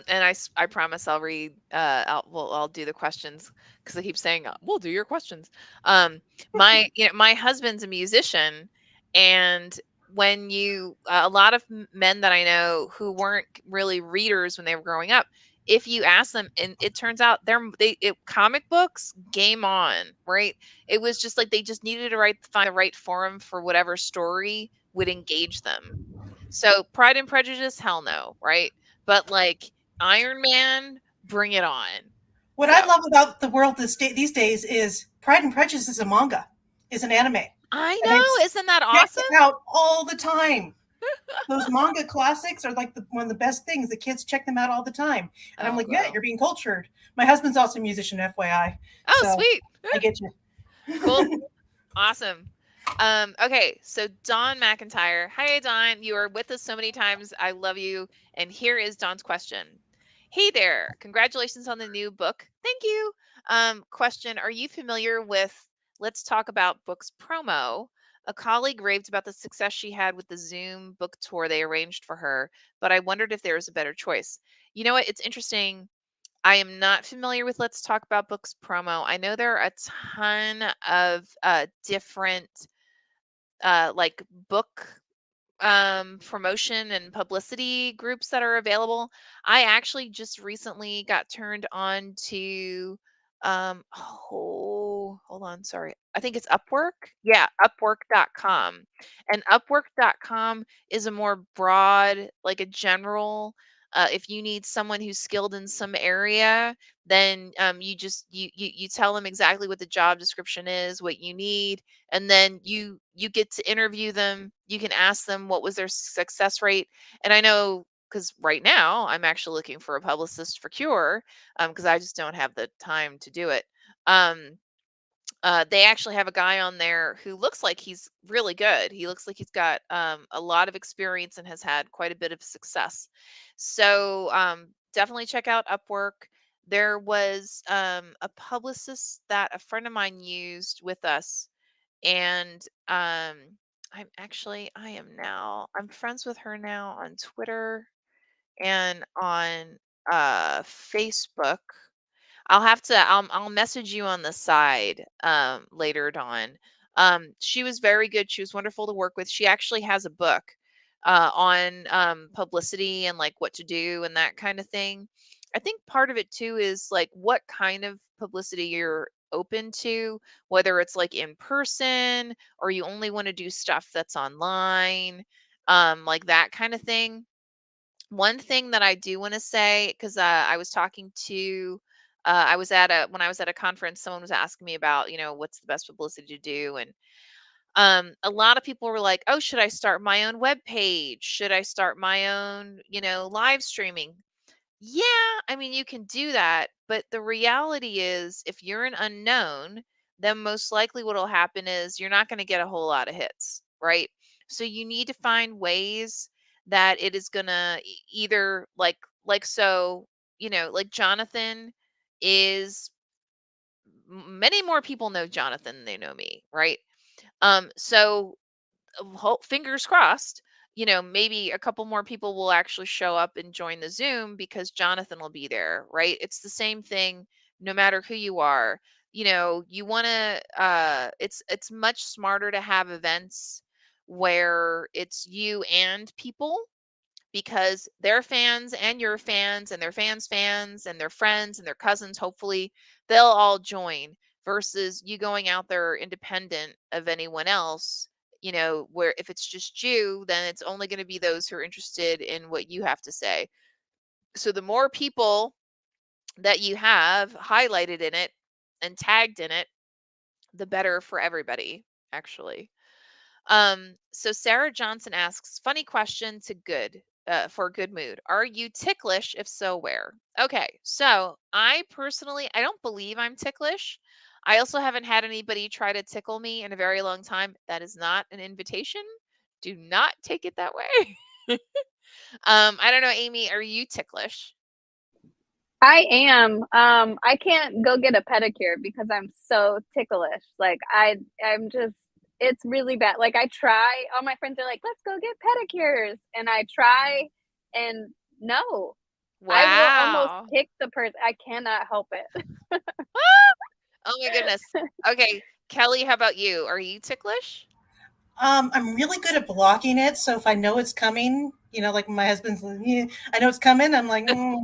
and I promise I'll read. I'll do the questions because I keep saying we'll do your questions. My my husband's a musician, and when you a lot of men that I know who weren't really readers when they were growing up, if you ask them, and it turns out comic books, game on, right? It was just like they just needed to find the right forum for whatever story would engage them. So Pride and Prejudice, hell no, right? But like Iron Man, bring it on. what I So love about the world these days is Pride and Prejudice is a manga, is an anime, and I it's know, isn't that checked awesome? out all the time. Those manga classics are like one of the best things. The kids check them out all the time, and I'm Oh like, yeah, girl. you're being cultured. My husband's also a musician, FYI, Oh so sweet. I get you. Cool. Awesome. Okay, so Dawn McIntyre. Hi, Dawn. You are with us so many times. I love you. And here is Dawn's question. Hey there. Congratulations on the new book. Thank you. Question. Are you familiar with Let's Talk About Books promo? A colleague raved about the success she had with the Zoom book tour they arranged for her, but I wondered if there was a better choice. You know what? It's interesting. I am not familiar with Let's Talk About Books promo. I know there are a ton of different like book promotion and publicity groups that are available. I actually just recently got turned on to hold on, sorry. I think it's Upwork. Yeah, upwork.com. And upwork.com is a more broad, like a general if you need someone who's skilled in some area, then you just you tell them exactly what the job description is, what you need, and then you get to interview them. You can ask them what was their success rate. And I know because right now I'm actually looking for a publicist for Cure, because I just don't have the time to do it. um they actually have a guy on there who looks like he's really good. He looks like he's got a lot of experience and has had quite a bit of success. So definitely check out Upwork. There was a publicist that a friend of mine used with us, and I'm friends with her now on Twitter and on Facebook. I'll message you on the side later, Dawn. She was very good. She was wonderful to work with. She actually has a book on publicity and like what to do and that kind of thing. I think part of it too is like what kind of publicity you're open to, whether it's like in person or you only want to do stuff that's online, like that kind of thing. One thing that I do want to say, because I was talking to, I was at a when I was at a conference, someone was asking me about, what's the best publicity to do, and a lot of people were like, "Oh, should I start my own web page? Should I start my own, live streaming?" Yeah, I mean, you can do that, but the reality is if you're an unknown, then most likely what'll happen is you're not going to get a whole lot of hits, right? So you need to find ways that it is going to either like so, like Jonathan is many more people know Jonathan than they know me, right? So fingers crossed, maybe a couple more people will actually show up and join the Zoom because Jonathan will be there, right? It's the same thing no matter who you are. You want to it's much smarter to have events where it's you and people, because their fans and your fans and their fans and their friends and their cousins, hopefully they'll all join, versus you going out there independent of anyone else, where if it's just you, then it's only going to be those who are interested in what you have to say. So the more people that you have highlighted in it and tagged in it, the better for everybody, actually. So Sarah Johnson asks, funny question to good for a good mood. Are you ticklish? If so, where? Okay, so I personally, I don't believe I'm ticklish. I also haven't had anybody try to tickle me in a very long time. That is not an invitation. Do not take it that way. I don't know, Amy, are you ticklish? I am. I can't go get a pedicure because I'm so ticklish. Like I'm just it's really bad. Like I try, all my friends are like, "Let's go get pedicures." And I try and no. I will almost Wow. kick the person. I cannot help it. Oh my goodness. Okay, Kelly, how about you? Are you ticklish? I'm really good at blocking it. So if I know it's coming, like my husband's, "Yeah, I know it's coming." I'm like, mm.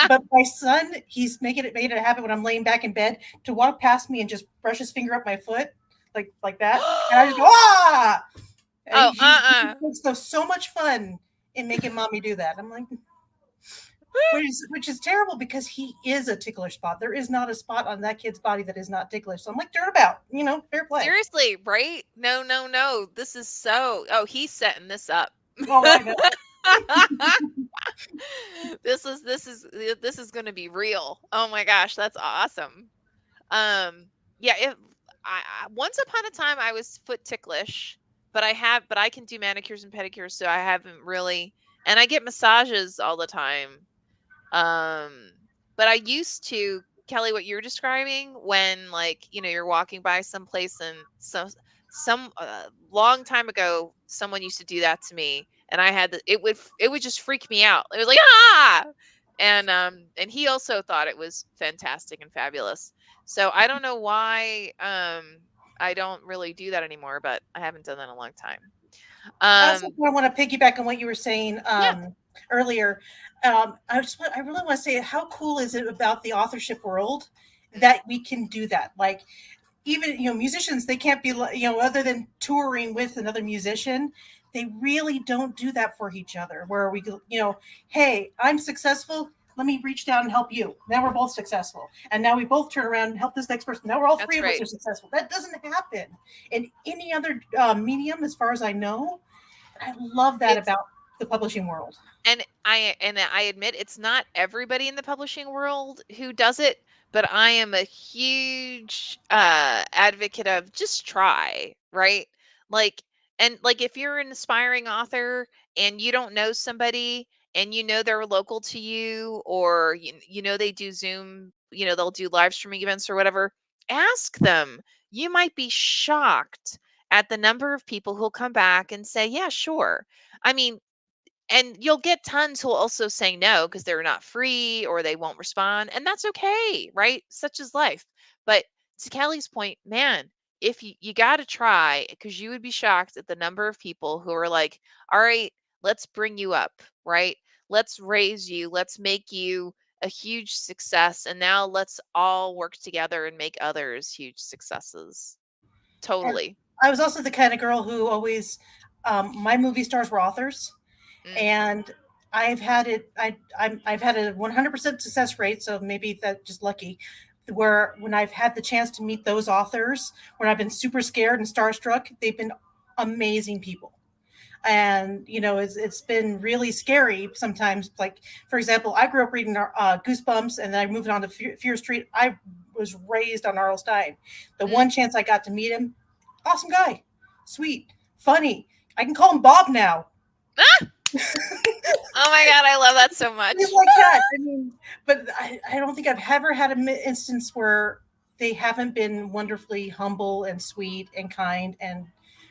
But my son, he's made it a habit when I'm laying back in bed to walk past me and just brush his finger up my foot, like that, and I just go, ah. And Oh, he thinks there's so much fun in making mommy do that. I'm like, which is terrible because he is a ticklish spot. There is not a spot on that kid's body that is not ticklish. So I'm like, turnabout, fair play. Seriously, right? No, no, no. This is so. Oh, he's setting this up. Oh, I know. This is going to be real. Oh my gosh, that's awesome. Yeah, if once upon a time I was foot ticklish, but I can do manicures and pedicures, so I haven't really, and I get massages all the time. Um, but I used to, Kelly, what you're describing when, like, you're walking by someplace and some long time ago someone used to do that to me, and it would just freak me out. It was like, ah! And he also thought it was fantastic and fabulous. So I don't know why I don't really do that anymore, but I haven't done that in a long time. I also Um want to piggyback on what you were saying yeah. earlier. I really want to say, how cool is it about the authorship world Mm, that we can do that? Like, even musicians, they can't be, other than touring with another musician, they really don't do that for each other, where we go, hey, I'm successful, let me reach down and help you. Now we're both successful, and now we both turn around and help this next person. Now we're all three that's of us right. are successful. That doesn't happen in any other medium, as far as I know. I love that It's about the publishing world. and I admit it's not everybody in the publishing world who does it, but I am a huge advocate of just try, right? Like, and like, if you're an aspiring author and you don't know somebody and they're local to you, or they do Zoom, they'll do live streaming events or whatever, ask them. You might be shocked at the number of people who'll come back and say, "Yeah, sure." I mean, and you'll get tons who'll also say no because they're not free or they won't respond, and that's okay, right? Such is life. But to Kelly's point, man, if you got to try, because you would be shocked at the number of people who are like, all right, let's bring you up, right? Let's raise you, let's make you a huge success, and now let's all work together and make others huge successes. And Totally. I was also the kind of girl who always, my movie stars were authors, Mm, and I've had a 100% success rate, so maybe that's just lucky, where when I've had the chance to meet those authors, when I've been super scared and starstruck, they've been amazing people. And it's been really scary sometimes. Like, for example, I grew up reading Goosebumps, and then I moved on to Fear Street. I was raised on R.L. Stein. The mm. one chance I got to meet him, awesome guy, sweet, funny. I can call him Bob now. Ah! Oh my god, I love that so Things much. like that. I mean, but I don't think I've ever had an instance where they haven't been wonderfully humble and sweet and kind and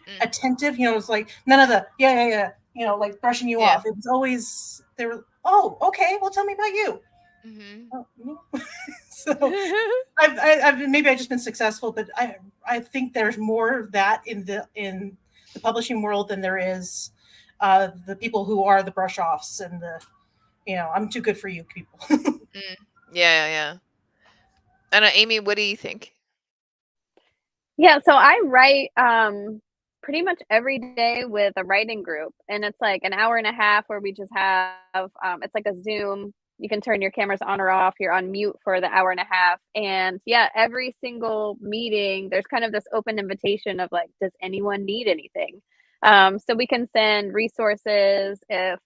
Mm, attentive. It's like none of the yeah, yeah, yeah, like brushing you yeah. off. It was always they were, oh, okay, well, tell me about you. Mhm. Oh, so I've maybe I've just been successful, but I think there's more of that in the publishing world than there is the people who are the brush offs and the I'm too good for you people. Mm. Yeah, yeah, yeah. And Amy, what do you think? Yeah, so I write pretty much every day with a writing group, and it's like an hour and a half where we just have it's like a Zoom you can turn your cameras on or off. You're on mute for the hour and a half. And yeah, every single meeting, there's kind of this open invitation of like, does anyone need anything? So we can send resources if,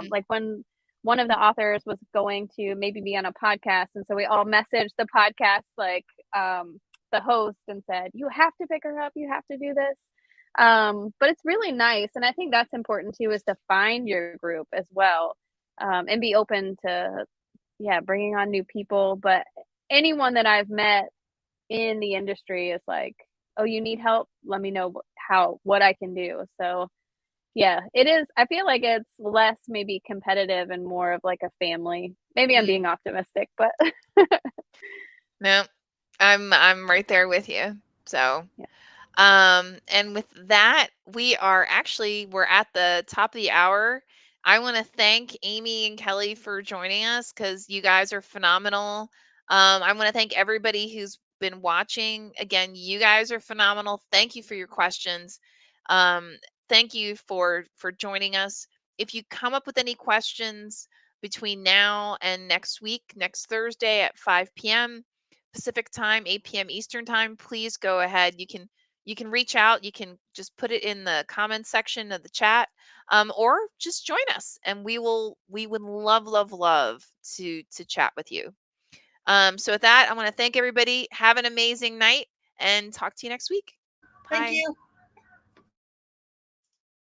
like when one of the authors was going to maybe be on a podcast. And so we all messaged the podcast, like the host, and said, you have to pick her up. You have to do this. But it's really nice. And I think that's important too, is to find your group as well, and be open to, yeah, bringing on new people. But anyone that I've met in the industry is like, oh, you need help? Let me know what I can do. So yeah, it is. I feel like it's less maybe competitive and more of like a family. Maybe I'm being optimistic, but no, I'm right there with you. So, yeah. And with that, we're at the top of the hour. I want to thank Amy and Kelly for joining us because you guys are phenomenal. I want to thank everybody who's been watching. Again, you guys are phenomenal. Thank you for your questions. Um, Thank you for joining us. If you come up with any questions between now and next week, next Thursday at 5 p.m. Pacific time, 8 p.m. Eastern time, please go ahead. You can reach out. You can just put it in the comments section of the chat, or just join us, and we would love to chat with you. So with that, I want to thank everybody. Have an amazing night, and talk to you next week. Thank Bye. you.